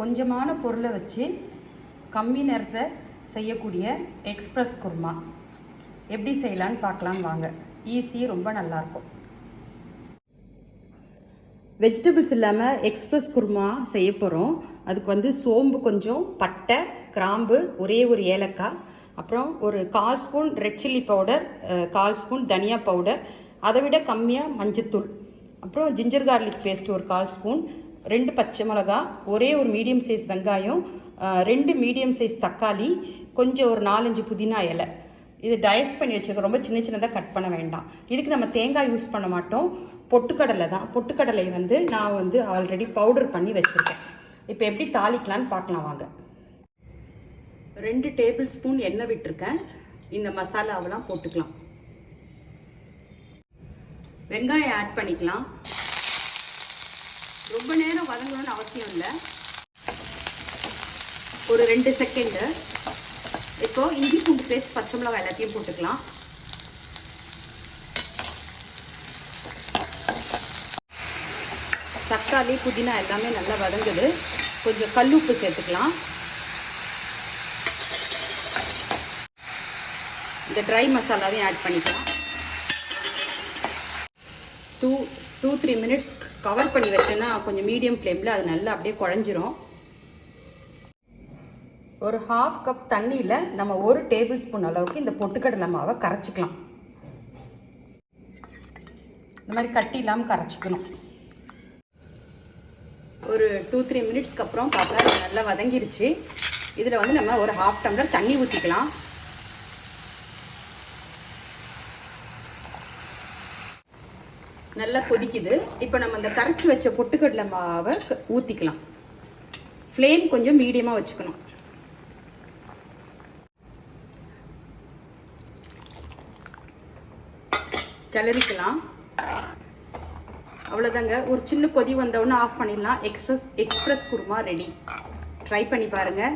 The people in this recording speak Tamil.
கொஞ்சமான பொருளை வச்சு கம்மி நேரத்தில் செய்யக்கூடிய எக்ஸ்பிரஸ் குருமா எப்படி செய்யலான்னு பார்க்கலாம் வாங்க. ஈஸி, ரொம்ப நல்லாயிருக்கும். வெஜிடபிள்ஸ் இல்லாமல் எக்ஸ்பிரஸ் குருமா செய்ய போகிறோம். அதுக்கு சோம்பு கொஞ்சம், பட்டை, கிராம்பு, ஒரே ஒரு ஏலக்காய், அப்புறம் ஒரு 1/4 spoon red chilli powder, 1/4 spoon தனியா பவுடர், அதை விட கம்மியாக மஞ்சத்தூள், அப்புறம் ஜிஞ்சர் கார்லிக் பேஸ்ட் ஒரு 1/4 ஸ்பூன், 2 பச்சை மிளகா, ஒரே ஒரு மீடியம் சைஸ் வெங்காயம், 2 மீடியம் சைஸ் தக்காளி, கொஞ்சம் ஒரு 4-5 புதினா இலை. இது டைஸ் பண்ணி வச்சுருக்கோம். ரொம்ப சின்ன சின்னதாக கட் பண்ண வேண்டாம். இதுக்கு நம்ம தேங்காய் யூஸ் பண்ண மாட்டோம், பொட்டுக்கடலை தான். பொட்டுக்கடலை நான் ஆல்ரெடி பவுடர் பண்ணி வச்சுருக்கேன். இப்போ எப்படி தாளிக்கலான்னு பார்க்கலாம் வாங்க. 2 டேபிள் ஸ்பூன் எண்ணெய் விட்டுருக்கேன். இந்த மசாலாவெல்லாம் போட்டுக்கலாம். வெங்காயம் ஆட் பண்ணிக்கலாம். ரொம்ப நேரம் வதங்கணும்னு அவசியம் இல்லை, ஒரு 2 செகண்டு. இப்போ இஞ்சி பூண்டு பேஸ்ட், பச்சை மிளகாய் எல்லாத்தையும் போட்டுக்கலாம். தக்காளி, புதினா எல்லாமே நல்லா வதங்குது. கொஞ்சம் கல்லுப்பு சேர்த்துக்கலாம். இந்த ட்ரை மசாலாவையும் ஆட் பண்ணிக்கலாம். 2-3 மினிட்ஸ் கவர் பண்ணி வச்சேன்னா கொஞ்சம் மீடியம் ஃப்ளேமில் அது நல்லா அப்படியே குழஞ்சிரும். ஒரு 1/2 கப் தண்ணியில் நம்ம 1 டேபிள் ஸ்பூன் அளவுக்கு இந்த பொட்டுக்கடலை மாவை கரைச்சிக்கலாம். இந்த மாதிரி கட்டி இல்லாமல் கரைச்சிக்கணும். ஒரு 2-3 மினிட்ஸ்க்கு அப்புறம் பார்த்தா நல்லா வதங்கிருச்சு. இதில் நம்ம ஒரு 1/2 டம்ளர் தண்ணி ஊற்றிக்கலாம். நல்லா கொதிக்குது. இப்போ நம்ம இந்த கரைச்சி வச்ச பொட்டுக்கடலை மாவை ஊற்றிக்கலாம். ஃப்ளேம் கொஞ்சம் மீடியமாக வச்சுக்கணும். கிளறிக்கலாம். அவ்வளோதாங்க. ஒரு சின்ன கொதி வந்தவுடனே ஆஃப் பண்ணிடலாம். Express kurma ready. ட்ரை பண்ணி பாருங்கள்.